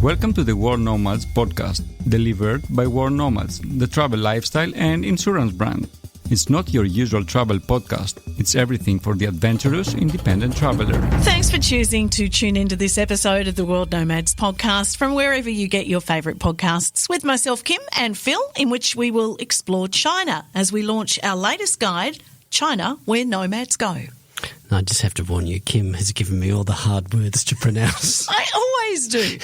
Welcome to the World Nomads Podcast, delivered by World Nomads, the travel lifestyle and insurance brand. It's not your usual travel podcast. It's everything for the adventurous, independent traveler. Thanks for choosing to tune into this episode of the World Nomads Podcast from wherever you get your favourite podcasts with myself, Kim, and Phil, in which we will explore China as we launch our latest guide, China, Where Nomads Go. I just have to warn you, Kim has given me all the hard words to pronounce. I always do.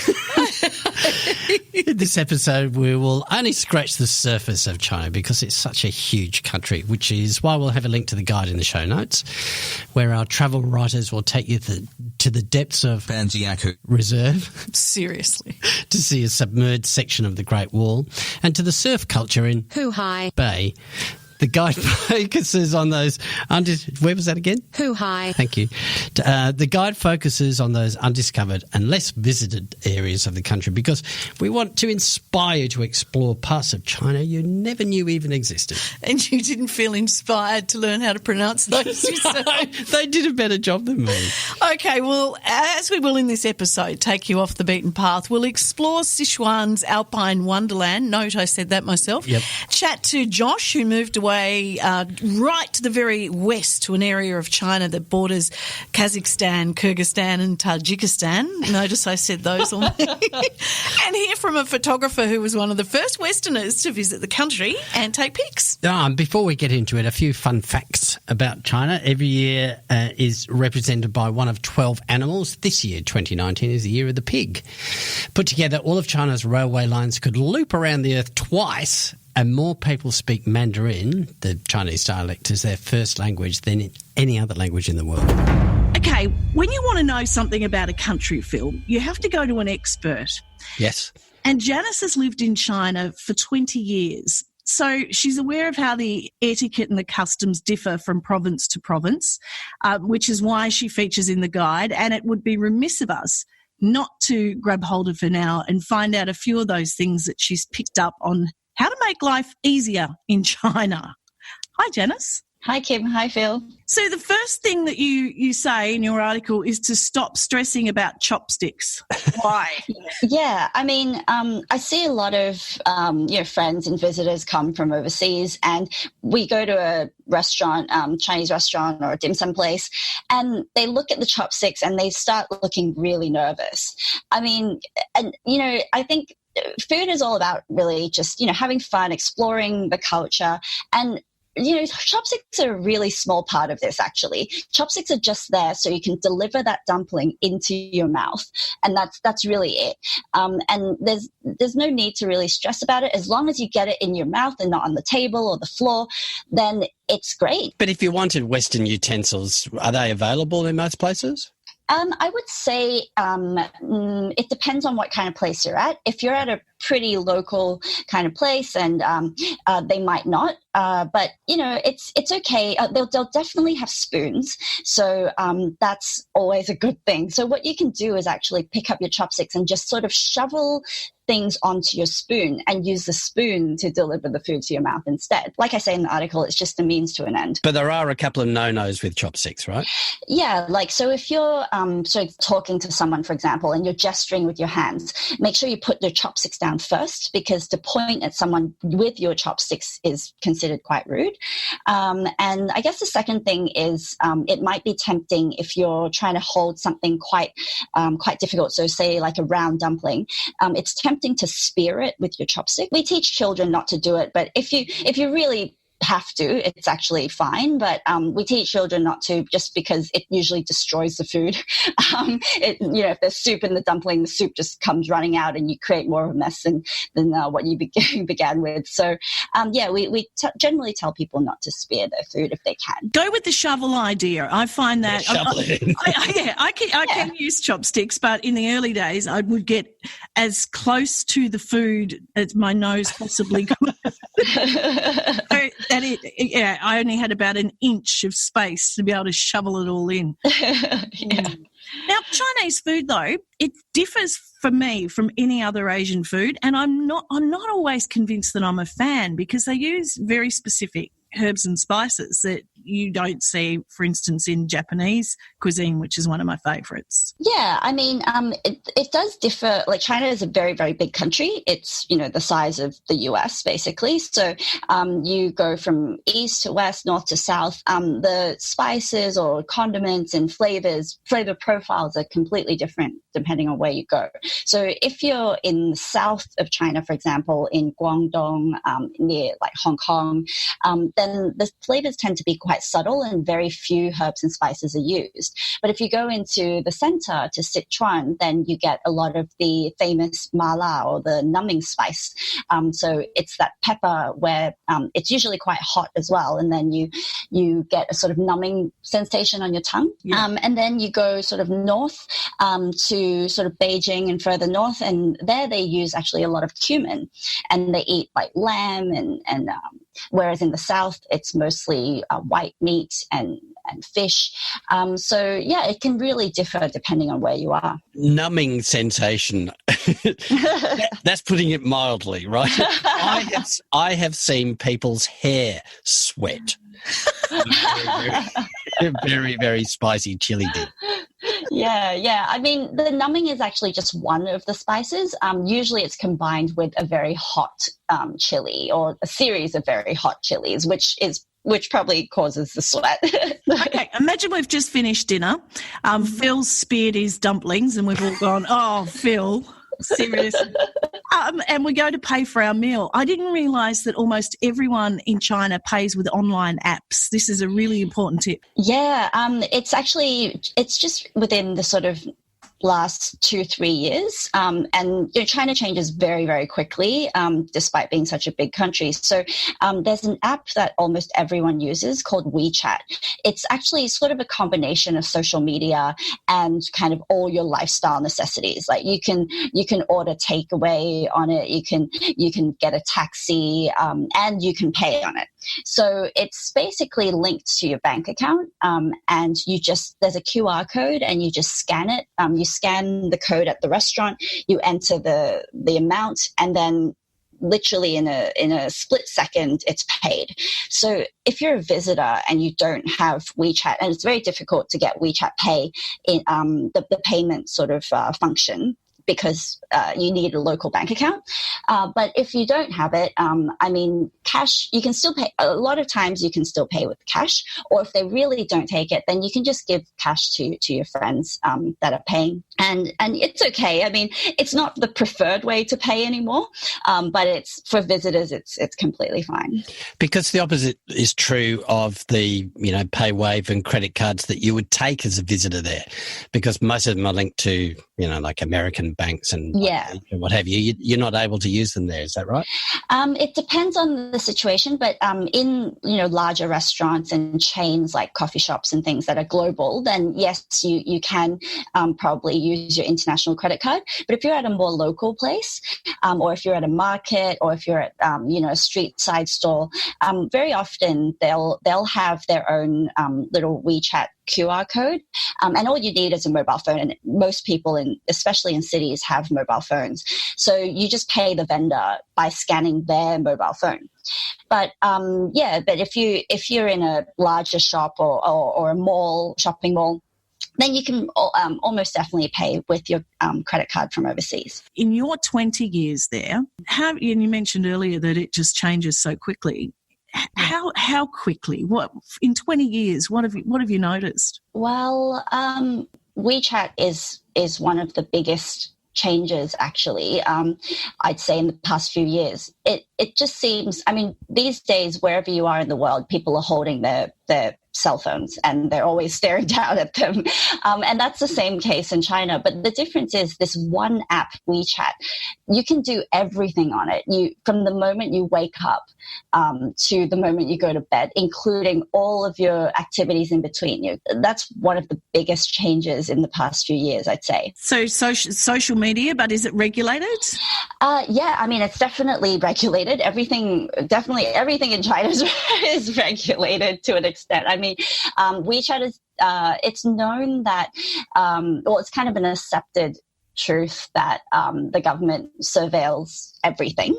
In this episode, we will only scratch the surface of China because it's such a huge country, which is why we'll have a link to the guide in the show notes, where our travel writers will take you to the depths of Panjiaku Reserve. Seriously. To see a submerged section of the Great Wall, and to the surf culture in Huhai Bay. The guide focuses on those... Where was that again? Huhai. Thank you. The guide focuses on those undiscovered and less visited areas of the country because we want to inspire you to explore parts of China you never knew even existed. And you didn't feel inspired to learn how to pronounce those yourself? They did a better job than me. Okay, well, as we will in this episode, take you off the beaten path, we'll explore sichuan'salpinewonderland. Note I said that myself. Yep. Chat to Josh, who moved away right to the very west to an area of China that borders Kazakhstan, Kyrgyzstan and Tajikistan. Notice I said those already. And hear from a photographer who was one of the first Westerners to visit the country and take pics. Before we get into it, a few fun facts about China. Every year is represented by one of 12 animals. This year, 2019, is the year of the pig. Put together, all of China's railway lines could loop around the earth twice, and more people speak Mandarin, the Chinese dialect, as their first language than in any other language in the world. Okay, when you want to know something about a country, Phil, you have to go to an expert. Yes. And Janice has lived in China for 20 years. So she's aware of how the etiquette and the customs differ from province to province, which is why she features in the guide. And it would be remiss of us not to grab hold of her now and find out a few of those things that she's picked up on how to make life easier in China. Hi, Janice. Hi, Kim. Hi, Phil. So the first thing that you say in your article is to stop stressing about chopsticks. Why? Yeah, I mean, I see a lot of friends and visitors come from overseas, and we go to a restaurant, Chinese restaurant or a dim sum place, and they look at the chopsticks and they start looking really nervous. I mean, and I think food is all about really just having fun, exploring the culture, and chopsticks are a really small part of this, actually. Chopsticks are just there so you can deliver that dumpling into your mouth, and that's really it. And there's no need to really stress about it. As long as you get it in your mouth and not on the table or the floor, then it's great. But if you wanted Western utensils, are they available in most places? I would say it depends on what kind of place you're at. If you're at a pretty local kind of place, and they might not, but it's okay. They'll definitely have spoons, so that's always a good thing. So what you can do is actually pick up your chopsticks and just sort of shovel things onto your spoon and use the spoon to deliver the food to your mouth instead. Like I say in the article, it's just a means to an end. But there are a couple of no-nos with chopsticks, right? Yeah, so if you're talking to someone, for example, and you're gesturing with your hands, make sure you put your chopsticks down first, because to point at someone with your chopsticks is considered quite rude. And I guess the second thing is it might be tempting if you're trying to hold something quite difficult. So say like a round dumpling, it's tempting to spear it with your chopstick. We teach children not to do it, but if you really have to, it's actually fine, but we teach children not to, just because it usually destroys the food. If there's soup in the dumpling, the soup just comes running out and you create more of a mess than what you began with. So we generally tell people not to spear their food if they can. Go with the shovel idea. I find that I can use chopsticks, but in the early days I would get as close to the food as my nose possibly could. I only had about an inch of space to be able to shovel it all in. Yeah. Now, Chinese food, though, it differs for me from any other Asian food, and I'm not always convinced that I'm a fan, because they use very specific herbs and spices that you don't see, for instance, in Japanese cuisine, which is one of my favourites. Yeah, I mean, it does differ. Like, China is a very, very big country. It's, the size of the US, basically. So you go from east to west, north to south. The spices or condiments and flavor profiles are completely different depending on where you go. So if you're in the south of China, for example, in Guangdong, near like Hong Kong, then the flavors tend to be quite subtle and very few herbs and spices are used. But if you go into the center to Sichuan, then you get a lot of the famous mala, or the numbing spice. So it's that pepper where it's usually quite hot as well. And then you get a sort of numbing sensation on your tongue. Yeah. And then you go sort of north to sort of Beijing and further north. And there they use actually a lot of cumin. And they eat like lamb and whereas in the south, it's mostly white meat and fish. So, yeah, it can really differ depending on where you are. Numbing sensation. That's putting it mildly, right? I have seen people's hair sweat. Very, very spicy chili dip. Yeah. I mean, the numbing is actually just one of the spices. Usually it's combined with a very hot chili, or a series of very hot chilies, which probably causes the sweat. Okay, imagine we've just finished dinner. Phil's speared his dumplings and we've all gone, oh, Phil, seriously. And we go to pay for our meal. I didn't realise that almost everyone in China pays with online apps. This is a really important tip. Yeah, it's just within the sort of last 2-3 years. And China changes very, very quickly, despite being such a big country. So there's an app that almost everyone uses called WeChat. It's actually sort of a combination of social media and kind of all your lifestyle necessities. Like you can order takeaway on it, you can get a taxi, and you can pay on it. So it's basically linked to your bank account, and there's a QR code and you just scan it. You scan the code at the restaurant, you enter the amount, and then literally in a split second, it's paid. So if you're a visitor and you don't have WeChat, and it's very difficult to get WeChat Pay in the payment sort of function, because you need a local bank account. But if you don't have it, I mean, cash, you can still pay. A lot of times you can still pay with cash, or if they really don't take it, then you can just give cash to your friends that are paying. And it's okay. I mean, it's not the preferred way to pay anymore, but it's for visitors, it's completely fine. Because the opposite is true of the, pay wave and credit cards that you would take as a visitor there, because most of them are linked to, like American banks and what have you. You're not able to use them there. Is that right? It depends on the situation, but in larger restaurants and chains like coffee shops and things that are global, then yes, you can probably use your international credit card. But if you're at a more local place, or if you're at a market, or if you're at a street side stall, very often they'll have their own little WeChat QR code, and all you need is a mobile phone, and most people especially in cities have mobile phones, so you just pay the vendor by scanning their mobile phone. But but if you're in a larger shop or a shopping mall, then you can almost definitely pay with your credit card from overseas. In your 20 years there, and you mentioned earlier that it just changes so quickly. How quickly? What in 20 years? What have you noticed? Well, WeChat is one of the biggest changes, actually. I'd say in the past few years, it just seems. I mean, these days, wherever you are in the world, people are holding their cell phones and they're always staring down at them. And that's the same case in China. But the difference is this one app, WeChat, you can do everything on it. From the moment you wake up to the moment you go to bed, including all of your activities in between. That's one of the biggest changes in the past few years, I'd say. So social media, but is it regulated? Yeah, I mean, it's definitely regulated. Everything in China is regulated to an extent. I mean, WeChat is, it's known that, it's kind of an accepted truth that the government surveils everything.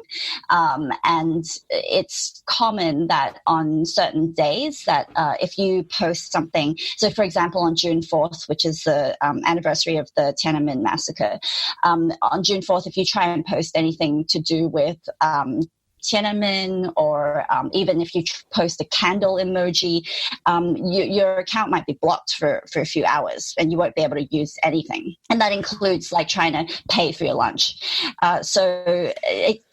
And it's common that on certain days that if you post something, so for example, on June 4th, which is the anniversary of the Tiananmen massacre, on June 4th, if you try and post anything to do with Tiananmen, or even if you post a candle emoji, your account might be blocked for a few hours and you won't be able to use anything. And that includes like trying to pay for your lunch. So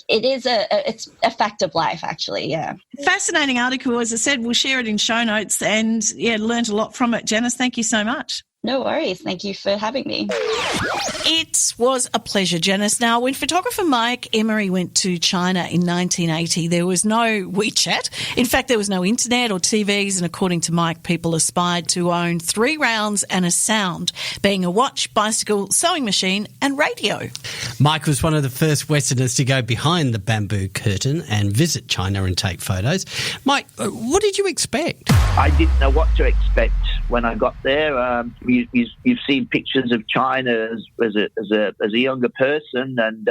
it's a fact of life, actually, yeah. Fascinating article. As I said, we'll share it in show notes, and learned a lot from it. Janice, thank you so much. No worries. Thank you for having me. It was a pleasure, Janice. Now, when photographer Mike Emery went to China in 1980, there was no WeChat. In fact, there was no internet or TVs, and according to Mike, people aspired to own 3 rounds and a sound, being a watch, bicycle, sewing machine and radio. Mike was one of the first Westerners to go behind the bamboo curtain and visit China and take photos. Mike, what did you expect? I didn't know what to expect when I got there. You've seen pictures of China as a younger person, and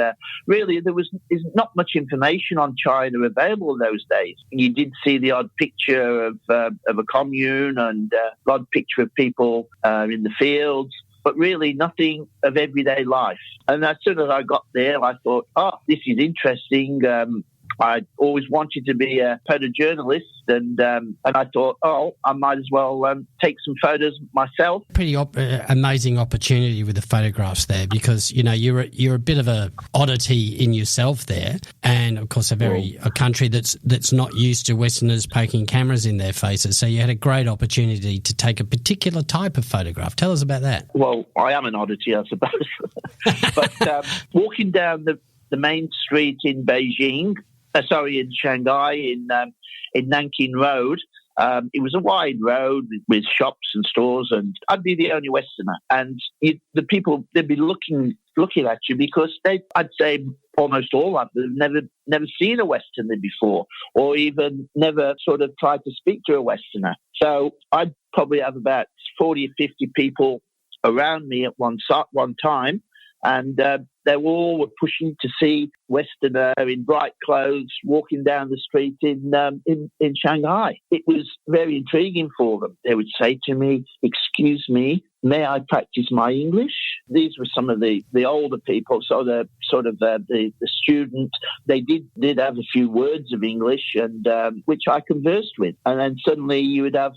really there was not much information on China available in those days. You did see the odd picture of a commune and the odd picture of people in the fields, but really nothing of everyday life. And as soon as I got there, I thought, this is interesting. I always wanted to be a photojournalist, and I thought, I might as well take some photos myself. Pretty amazing opportunity with the photographs there, because you're a bit of a oddity in yourself there, and of course a country that's not used to Westerners poking cameras in their faces. So you had a great opportunity to take a particular type of photograph. Tell us about that. Well, I am an oddity, I suppose, but walking down the main street in Beijing. In Shanghai, in Nanking Road. It was a wide road with shops and stores, and I'd be the only Westerner. And the people, they'd be looking at you because I'd say almost all of them never seen a Westerner before, or even never sort of tried to speak to a Westerner. So I'd probably have about 40 or 50 people around me at one time, and they all were pushing to see Westerner in bright clothes walking down the street in Shanghai. It was very intriguing for them. They would say to me, "Excuse me, may I practice my English?" These were some of the older people, so the student. They did have a few words of English, and which I conversed with. And then suddenly you'd have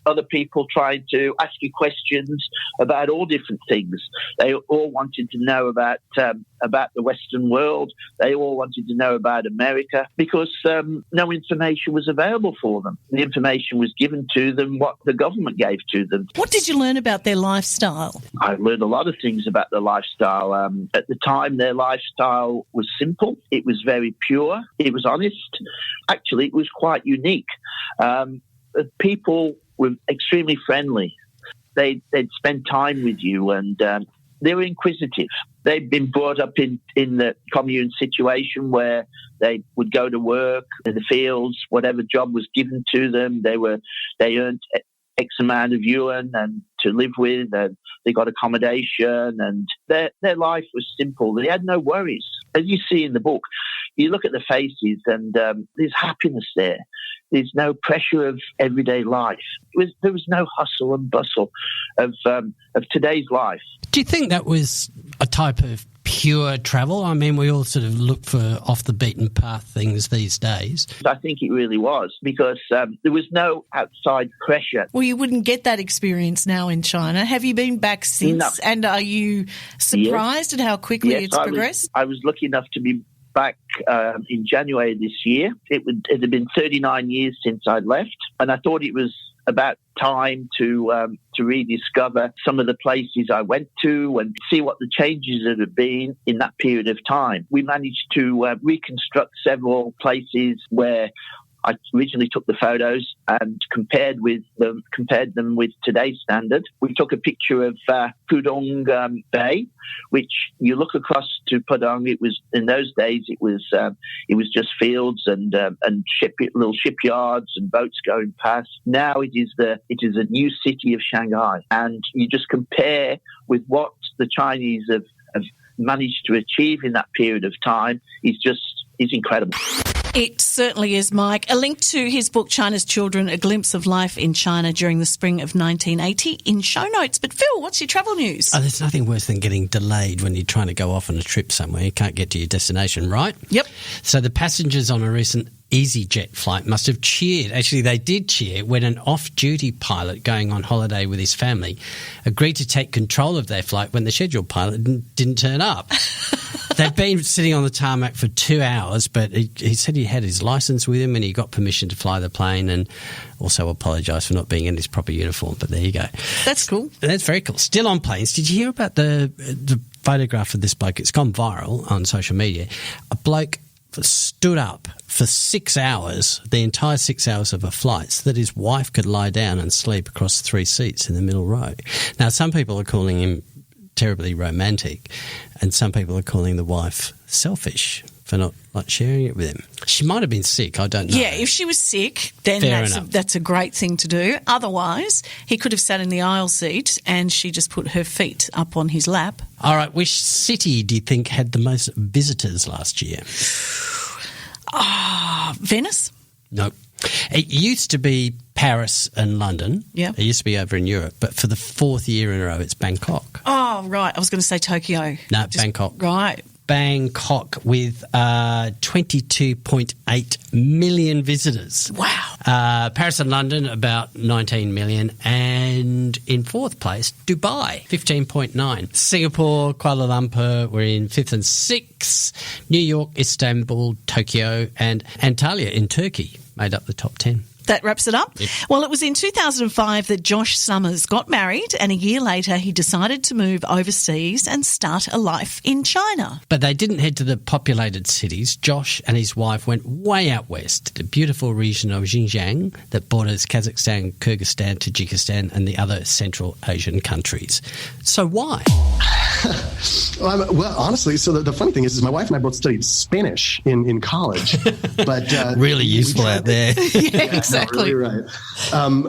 other people trying to ask you questions about all different things. They all wanted to know about the Western world. They all wanted to know about America, because no information was available for them. The information was given to them what the government gave to them. What did you learn about their lifestyle? I learned a lot of things about their lifestyle. At the time, their lifestyle was simple. It was very pure. It was honest. Actually, it was quite unique. People were extremely friendly. They'd spend time with you, and they were inquisitive. They'd been brought up in the commune situation where they would go to work in the fields, whatever job was given to them. They earned X amount of yuan and to live with, and they got accommodation, and their life was simple. They had no worries. As you see in the book, you look at the faces, and there's happiness there. There's no pressure of everyday life. There was no hustle and bustle of today's life. Do you think that was a type of pure travel? I mean, we all sort of look for off the beaten path things these days. I think it really was, because there was no outside pressure. Well, you wouldn't get that experience now in China. Have you been back since? No. And are you surprised at how quickly it's progressed? I was lucky enough to be back in January this year. It had been 39 years since I'd left, and I thought it was about time to rediscover some of the places I went to and see what the changes that had been in that period of time. We managed to reconstruct several places where I originally took the photos and compared them with today's standard. We took a picture of Pudong Bay, which you look across to Pudong. It was in those days. It was just fields and little shipyards and boats going past. Now it is a new city of Shanghai, and you just compare with what the Chinese have have managed to achieve in that period of time is incredible. It certainly is, Mike. A link to his book, China's Children, A Glimpse of Life in China During the Spring of 1980 in show notes. But Phil, what's your travel news? Oh, there's nothing worse than getting delayed when you're trying to go off on a trip somewhere. You can't get to your destination, right? Yep. So the passengers on a recent EasyJet flight must have cheered. Actually, they did cheer when an off-duty pilot going on holiday with his family agreed to take control of their flight when the scheduled pilot didn't turn up. They'd been sitting on the tarmac for 2 hours, but he said he had his licence with him and he got permission to fly the plane, and also apologised for not being in his proper uniform. But there you go. That's cool. That's very cool. Still on planes. Did you hear about the photograph of this bloke? It's gone viral on social media. A bloke stood up for 6 hours, the entire 6 hours of a flight, so that his wife could lie down and sleep across 3 seats in the middle row. Now, some people are calling him terribly romantic, and some people are calling the wife selfish for not sharing it with him. She might have been sick, I don't know. Yeah, if she was sick, then that's a great thing to do. Otherwise, he could have sat in the aisle seat and she just put her feet up on his lap. All right, which city do you think had the most visitors last year? Venice? No. It used to be Paris and London. Yeah. It used to be over in Europe, but for the 4th year in a row, it's Bangkok. Oh, right. I was going to say Tokyo. No, Bangkok. Right. Bangkok with 22.8 million visitors. Wow. Paris and London, about 19 million. And in 4th place, Dubai, 15.9. Singapore, Kuala Lumpur were in 5th and 6th. New York, Istanbul, Tokyo, and Antalya in Turkey made up the top 10. That wraps it up. Yep. Well, it was in 2005 that Josh Summers got married, and a year later he decided to move overseas and start a life in China. But they didn't head to the populated cities. Josh and his wife went way out west, the beautiful region of Xinjiang that borders Kazakhstan, Kyrgyzstan, Tajikistan and the other Central Asian countries. So why? Well, honestly, so the funny thing is my wife and I both studied Spanish in college. But really useful out there. Yeah, exactly. No, really right.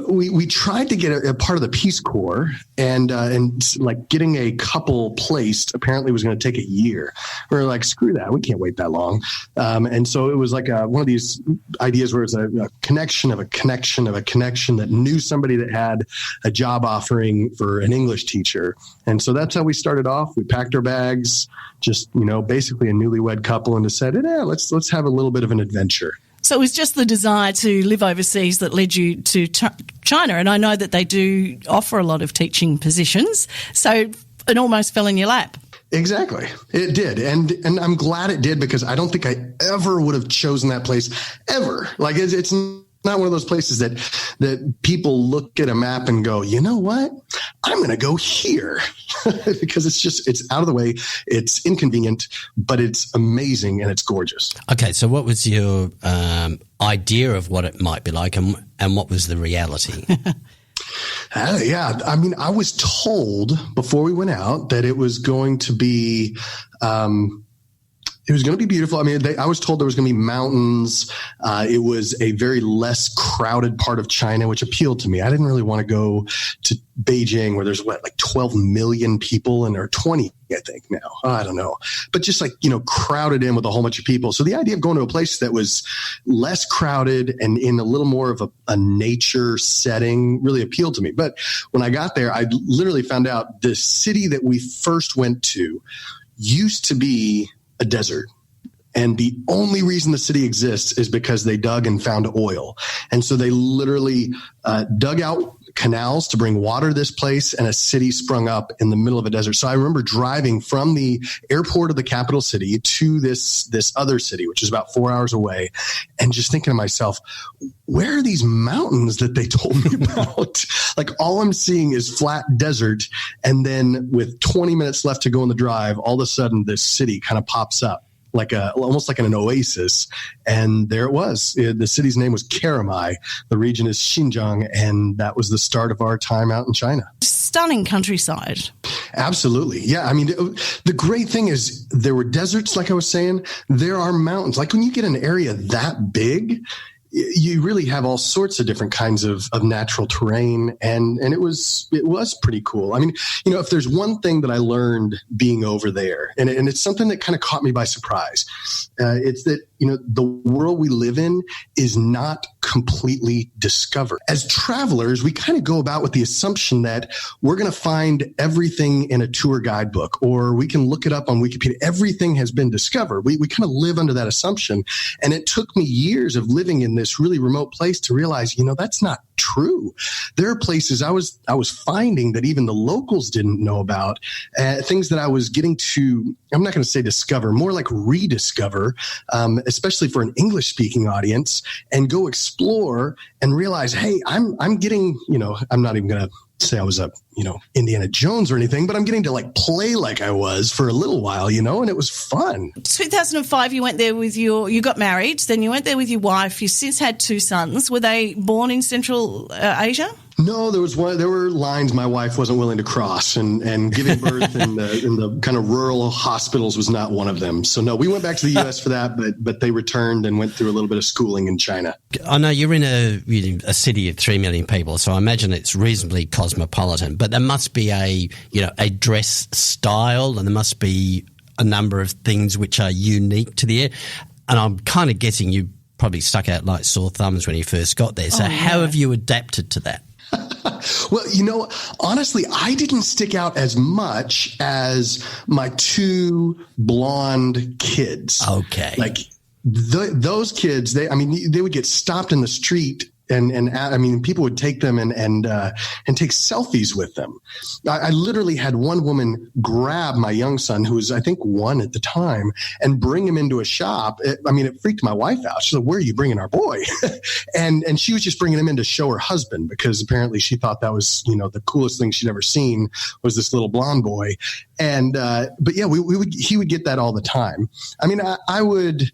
We tried to get a part of the Peace Corps, and like getting a couple placed apparently was going to take a year. We were like, screw that, we can't wait that long. And so it was like one of these ideas where it's a connection of a connection of a connection that knew somebody that had a job offering for an English teacher. And so that's how we started off. We packed our bags, just, basically a newlywed couple, and just said, let's have a little bit of an adventure. So it was just the desire to live overseas that led you to China. And I know that they do offer a lot of teaching positions. So it almost fell in your lap. Exactly. It did. And I'm glad it did, because I don't think I ever would have chosen that place ever. Like it's not one of those places that people look at a map and go, you know what? I'm going to go here because it's out of the way. It's inconvenient, but it's amazing and it's gorgeous. Okay. So what was your idea of what it might be like, and what was the reality? Yeah. I mean, I was told before we went out that it was going to be, beautiful. I mean, I was told there was going to be mountains. It was a very less crowded part of China, which appealed to me. I didn't really want to go to Beijing, where there's like 12 million people, and there are 20, I think now. I don't know. But just like, crowded in with a whole bunch of people. So the idea of going to a place that was less crowded and in a little more of a nature setting really appealed to me. But when I got there, I literally found out the city that we first went to used to be a desert. And the only reason the city exists is because they dug and found oil. And so they literally dug out canals to bring water to this place, and a city sprung up in the middle of a desert. So I remember driving from the airport of the capital city to this other city, which is about 4 hours away, and just thinking to myself, where are these mountains that they told me about? Like, all I'm seeing is flat desert. And then with 20 minutes left to go on the drive, all of a sudden this city kind of pops up. Almost like an oasis. And there it was. The city's name was Karamai. The region is Xinjiang. And that was the start of our time out in China. Stunning countryside. Absolutely. Yeah. I mean, the great thing is there were deserts, like I was saying. There are mountains. Like when you get an area that big, you really have all sorts of different kinds of natural terrain. And it was pretty cool. I mean, if there's one thing that I learned being over there, and it's something that kind of caught me by surprise, it's that, the world we live in is not completely discovered. As travelers, we kind of go about with the assumption that we're going to find everything in a tour guidebook, or we can look it up on Wikipedia. Everything has been discovered. We kind of live under that assumption. And it took me years of living in this really remote place to realize, that's not true. There are places I was finding that even the locals didn't know about, things that I was getting to, I'm not going to say discover, more like rediscover, especially for an English-speaking audience, and go explore and realize, hey, I'm getting, I'm not even going to say I was a, Indiana Jones or anything, but I'm getting to play like I was for a little while, and it was fun. 2005, you went there with you got married, then you went there with your wife. You since had 2 sons. Were they born in Central Asia? No, there were lines my wife wasn't willing to cross, and giving birth in the kind of rural hospitals was not one of them. So no, we went back to the U.S. for that, but they returned and went through a little bit of schooling in China. I know you're in a city of 3 million people, so I imagine it's reasonably cosmopolitan, but there must be a dress style, and there must be a number of things which are unique to the area. And I'm kind of guessing you probably stuck out like sore thumbs when you first got there. So how have you adapted to that? Well, honestly, I didn't stick out as much as my 2 blonde kids. Okay. Those kids, they would get stopped in the street. And people would take them and take selfies with them. I literally had one woman grab my young son, who was, I think, 1 at the time, and bring him into a shop. It freaked my wife out. She said, "Where are you bringing our boy?" and she was just bringing him in to show her husband, because apparently she thought that was, the coolest thing she'd ever seen was this little blonde boy. And, but yeah, he would get that all the time. I would.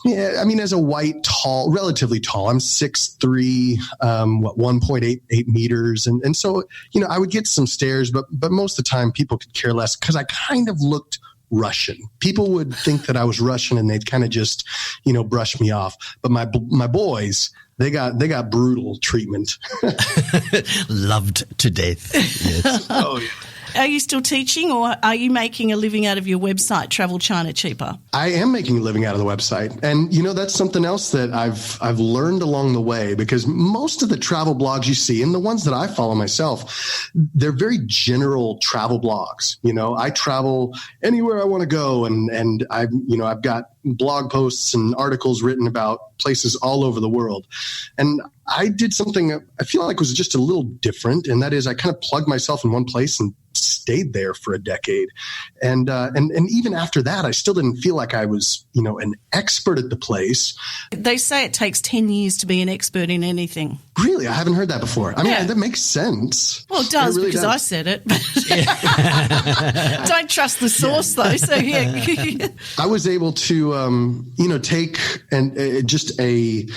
Yeah, as a white, relatively tall, I'm 6'3", 1.88 meters. And so, I would get some stares, but most of the time people could care less, because I kind of looked Russian. People would think that I was Russian, and they'd kind of just, brush me off. But my boys, they got brutal treatment. Loved to death. Yes. Oh, yeah. Are you still teaching, or are you making a living out of your website, Travel China Cheaper? I am making a living out of the website. And, that's something else that I've learned along the way, because most of the travel blogs you see, and the ones that I follow myself, they're very general travel blogs. I travel anywhere I want to go, and I've got blog posts and articles written about places all over the world. And I did something I feel like was just a little different, and that is I kind of plugged myself in one place and stayed there for a decade. And even after that, I still didn't feel like I was, an expert at the place. They say it takes 10 years to be an expert in anything. Really? I haven't heard that before. That makes sense. Well, it does, because I said it. Don't trust the source, though. So, yeah. I was able to, take just a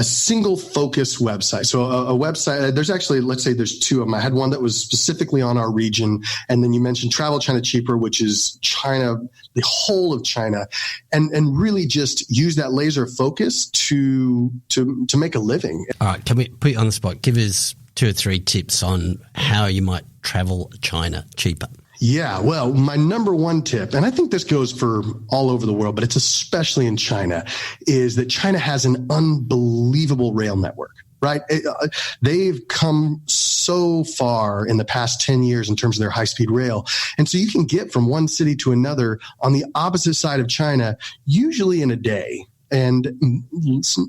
single focus website. So a website, there's actually, let's say there's 2 of them. I had one that was specifically on our region. And then you mentioned Travel China Cheaper, which is China, the whole of China, and really just use that laser focus to make a living. All right. Can we put you on the spot? Give us 2 or 3 tips on how you might travel China cheaper. Yeah, well, my number 1 tip, and I think this goes for all over the world, but it's especially in China, is that China has an unbelievable rail network, right? They've come so far in the past 10 years in terms of their high-speed rail. And so you can get from one city to another on the opposite side of China, usually in a day. And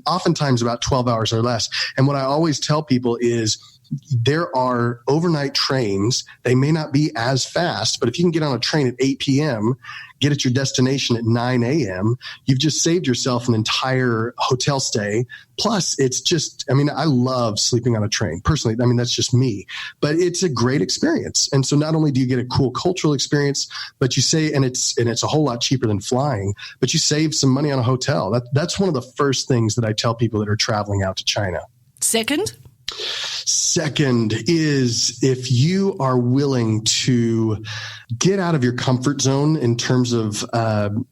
oftentimes about 12 hours or less. And what I always tell people is, there are overnight trains. They may not be as fast, but if you can get on a train at 8 p.m., get at your destination at 9 a.m., you've just saved yourself an entire hotel stay. Plus, it's just, I love sleeping on a train. Personally, that's just me. But it's a great experience. And so not only do you get a cool cultural experience, but you say, and it's a whole lot cheaper than flying, but you save some money on a hotel. That's one of the first things that I tell people that are traveling out to China. Second is, if you are willing to get out of your comfort zone in terms of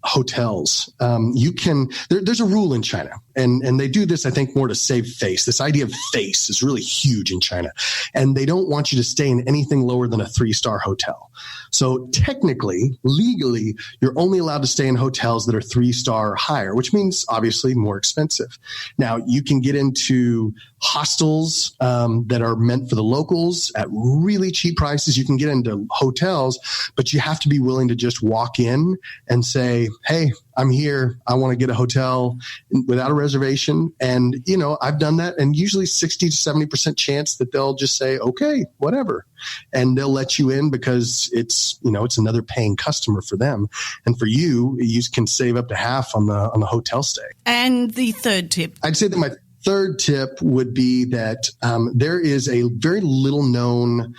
hotels, there's a rule in China. And they do this, I think, more to save face. This idea of face is really huge in China. And they don't want you to stay in anything lower than a 3-star hotel. So technically, legally, you're only allowed to stay in hotels that are 3-star or higher, which means obviously more expensive. Now, you can get into hostels that are meant for the locals at really cheap prices. You can get into hotels, but you have to be willing to just walk in and say, hey, I'm here. I want to get a hotel without a reservation. And, you know, I've done that, and usually 60 to 70% chance that they'll just say, okay, whatever. And they'll let you in because it's, you know, it's another paying customer for them. And for you, you can save up to half on the hotel stay. And the third tip? I'd say that my third tip would be that there is a very little known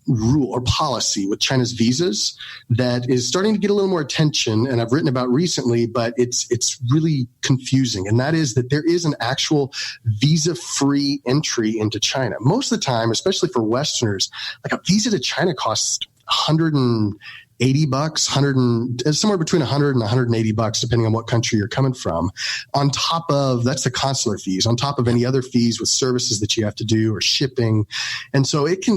rule or policy with China's visas that is starting to get a little more attention, and I've written about recently, but it's really confusing. And that is that there is an actual visa-free entry into China. Most of the time, especially for Westerners, like a visa to China costs $180, somewhere between 100 and 180 bucks, depending on what country you're coming from. On top of, that's the consular fees, on top of any other fees with services that you have to do or shipping. And so it's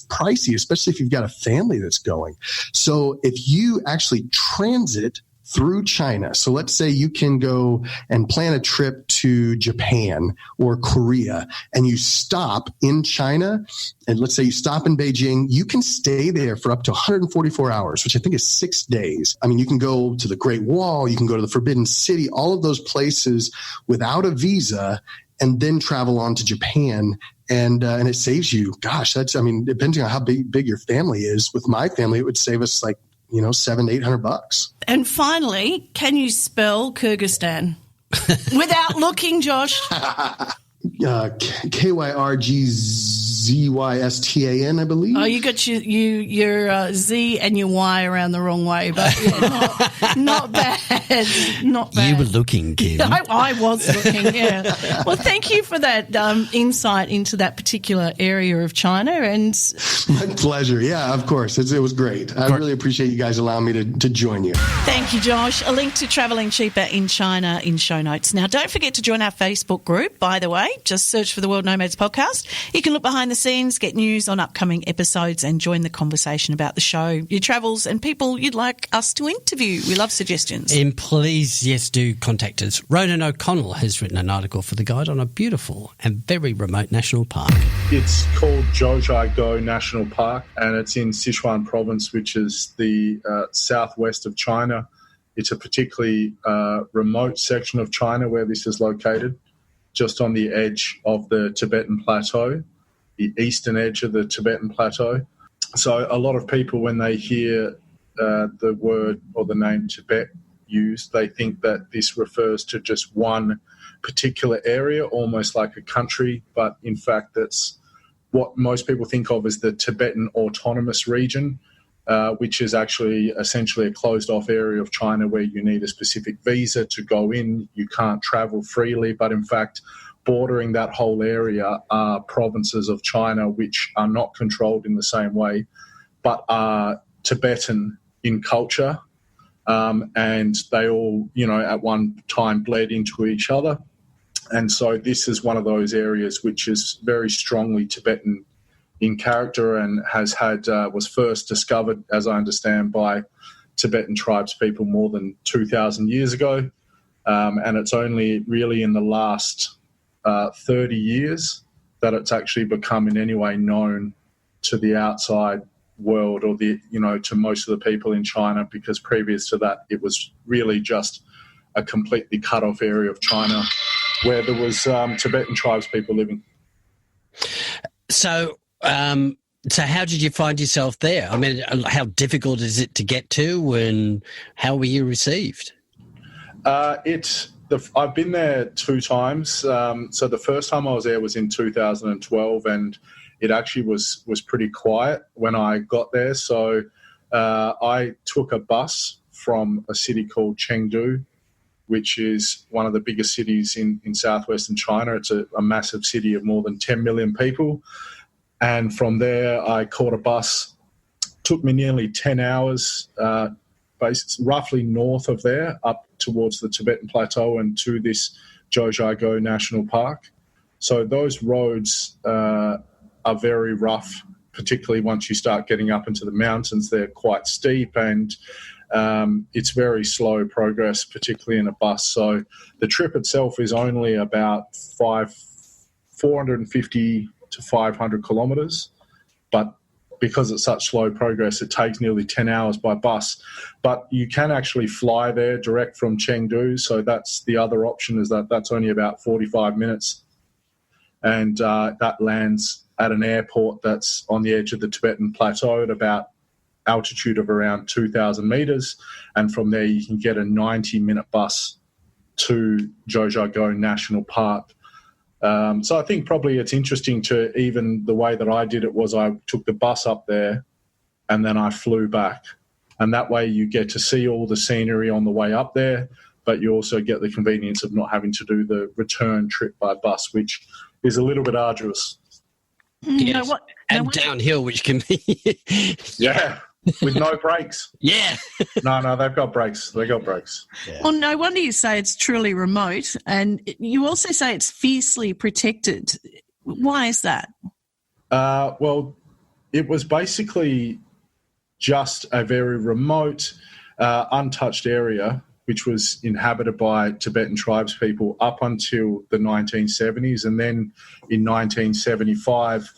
pricey, especially if you've got a family that's going. So if you actually transit through China. So let's say you can go and plan a trip to Japan or Korea, and you stop in China, and let's say you stop in Beijing, you can stay there for up to 144 hours, which I think is 6 days. I mean, you can go to the Great Wall, you can go to the Forbidden City, all of those places without a visa, and then travel on to Japan. And it saves you, gosh, depending on how big your family is. With my family, it would save us like, you know, $700 to $800. And finally, can you spell Kyrgyzstan without looking, Josh? Kyrgyzstan, I believe. Oh, you got your Z and your Y around the wrong way, but yeah, not bad. Not bad. You were looking, Kim. I was looking, yeah. Well, thank you for that insight into that particular area of China. And my pleasure. Yeah, of course. It was great. I really appreciate you guys allowing me to join you. Thank you, Josh. A link to Travelling Cheaper in China in show notes. Now, don't forget to join our Facebook group, by the way. Just search for the World Nomads Podcast. You can look behind the scenes, get news on upcoming episodes, and join the conversation about the show, your travels, and people you'd like us to interview. We love suggestions. And please, yes, do contact us. Ronan O'Connell has written an article for The Guide on a beautiful and very remote national park. It's called Zhouzhaigo National Park, and it's in Sichuan province, which is the southwest of China. It's a particularly remote section of China where this is located, just on the edge of the Tibetan Plateau, the eastern edge of the Tibetan Plateau. So a lot of people, when they hear the word or the name Tibet used, they think that this refers to just one particular area, almost like a country, but in fact that's what most people think of as the Tibetan Autonomous Region, which is actually essentially a closed-off area of China where you need a specific visa to go in. You can't travel freely, but in fact, bordering that whole area are provinces of China which are not controlled in the same way, but are Tibetan in culture, and they all, you know, at one time bled into each other. And so this is one of those areas which is very strongly Tibetan in character and was first discovered, as I understand, by Tibetan tribes people more than 2,000 years ago. And it's only really in the last 30 years that it's actually become in any way known to the outside world or to most of the people in China, because previous to that, it was really just a completely cut off area of China where there was Tibetan tribes people living. So how did you find yourself there? I mean, how difficult is it to get to, and how were you received? I've been there 2 times. So the first time I was there was in 2012, and it actually was pretty quiet when I got there. So I took a bus from a city called Chengdu, which is one of the biggest cities in southwestern China. It's a massive city of more than 10 million people. And from there, I caught a bus. Took me nearly 10 hours, roughly north of there, up towards the Tibetan Plateau and to this Zhoujiago National Park. So those roads are very rough, particularly once you start getting up into the mountains. They're quite steep, and it's very slow progress, particularly in a bus. So the trip itself is only about 450 to 500 kilometres, but because it's such slow progress, it takes nearly 10 hours by bus. But you can actually fly there direct from Chengdu, so that's the other option, is that's only about 45 minutes. And that lands at an airport that's on the edge of the Tibetan Plateau at about altitude of around 2,000 metres. And from there, you can get a 90-minute bus to Zhoujiago National Park. So I think probably it's interesting to, even the way that I did it was I took the bus up there and then I flew back. And that way you get to see all the scenery on the way up there, but you also get the convenience of not having to do the return trip by bus, which is a little bit arduous. Yes. And downhill, which can be... Yeah. With no brakes. Yeah. No, they've got brakes. They got brakes. Yeah. Well, no wonder you say it's truly remote, and you also say it's fiercely protected. Why is that? Well, it was basically just a very remote, untouched area which was inhabited by Tibetan tribes people up until the 1970s. And then in 1975,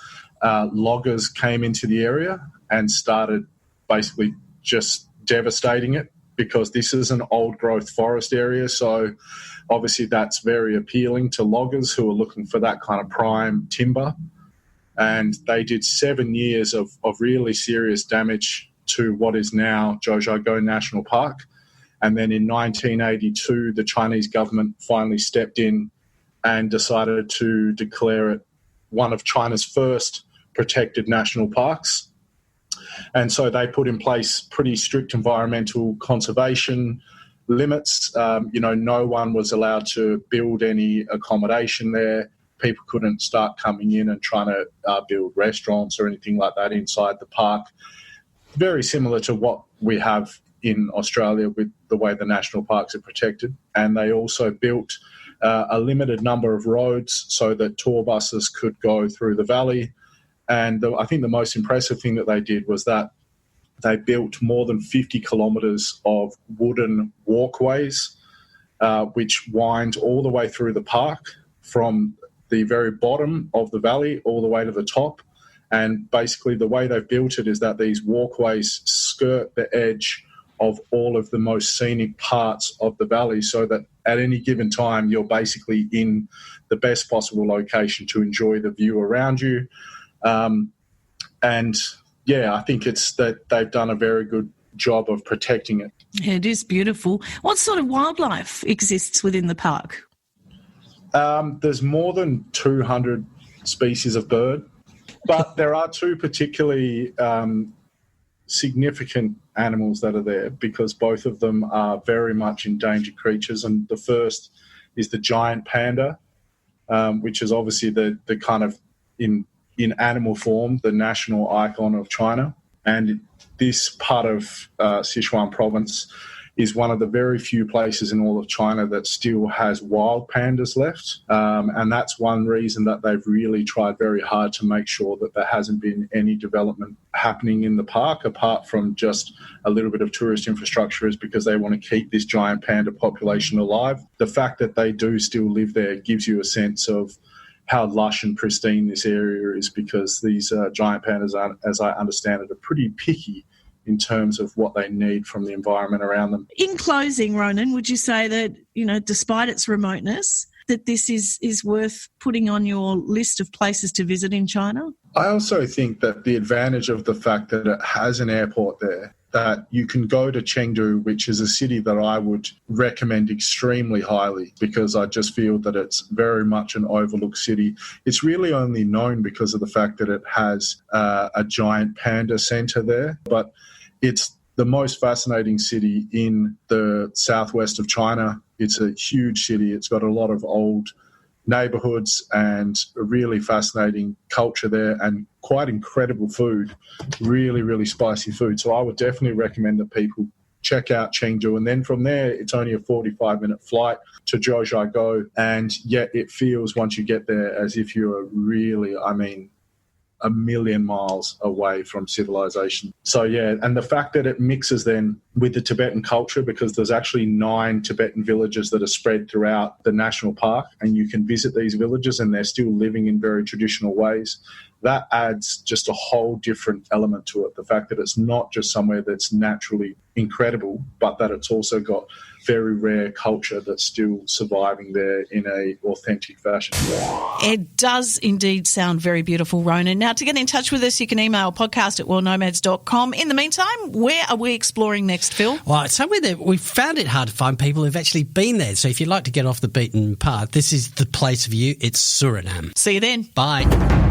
loggers came into the area and started basically just devastating it, because this is an old growth forest area. So obviously that's very appealing to loggers who are looking for that kind of prime timber. And they did 7 years of really serious damage to what is now Zhoujiago National Park. And then in 1982, the Chinese government finally stepped in and decided to declare it one of China's first protected national parks. And so they put in place pretty strict environmental conservation limits. No one was allowed to build any accommodation there. People couldn't start coming in and trying to build restaurants or anything like that inside the park. Very similar to what we have in Australia with the way the national parks are protected. And they also built a limited number of roads so that tour buses could go through the valley. And I think the most impressive thing that they did was that they built more than 50 kilometres of wooden walkways, which wind all the way through the park from the very bottom of the valley all the way to the top. And basically the way they've built it is that these walkways skirt the edge of all of the most scenic parts of the valley, so that at any given time you're basically in the best possible location to enjoy the view around you. I think it's that they've done a very good job of protecting it. Yeah, it is beautiful. What sort of wildlife exists within the park? There's more than 200 species of bird, but there are two particularly significant animals that are there, because both of them are very much endangered creatures. And the first is the giant panda, which is obviously the kind of, in animal form, the national icon of China. And this part of Sichuan province is one of the very few places in all of China that still has wild pandas left. And that's one reason that they've really tried very hard to make sure that there hasn't been any development happening in the park, apart from just a little bit of tourist infrastructure, is because they want to keep this giant panda population alive. The fact that they do still live there gives you a sense of how lush and pristine this area is, because these giant pandas, as I understand it, are pretty picky in terms of what they need from the environment around them. In closing, Ronan, would you say that, despite its remoteness, that this is worth putting on your list of places to visit in China? I also think that the advantage of the fact that it has an airport there, that you can go to Chengdu, which is a city that I would recommend extremely highly, because I just feel that it's very much an overlooked city. It's really only known because of the fact that it has a giant panda centre there, but it's the most fascinating city in the southwest of China. It's a huge city. It's got a lot of old neighbourhoods and a really fascinating culture there, and quite incredible food, really, really spicy food. So I would definitely recommend that people check out Chengdu, and then from there it's only a 45-minute flight to Zhou, and yet it feels once you get there as if you're really, a million miles away from civilization. So yeah, and the fact that it mixes then with the Tibetan culture, because there's actually 9 Tibetan villages that are spread throughout the national park, and you can visit these villages and they're still living in very traditional ways. That adds just a whole different element to it. The fact that it's not just somewhere that's naturally incredible, but that it's also got very rare culture that's still surviving there in a authentic fashion. It does indeed sound very beautiful, Ronan. Now, to get in touch with us, you can email podcast@worldnomads.com. In the meantime, where are we exploring next, Phil? Well, somewhere that we found it hard to find people who've actually been there. So if you'd like to get off the beaten path, this is the place for you. It's Suriname. See you then. Bye.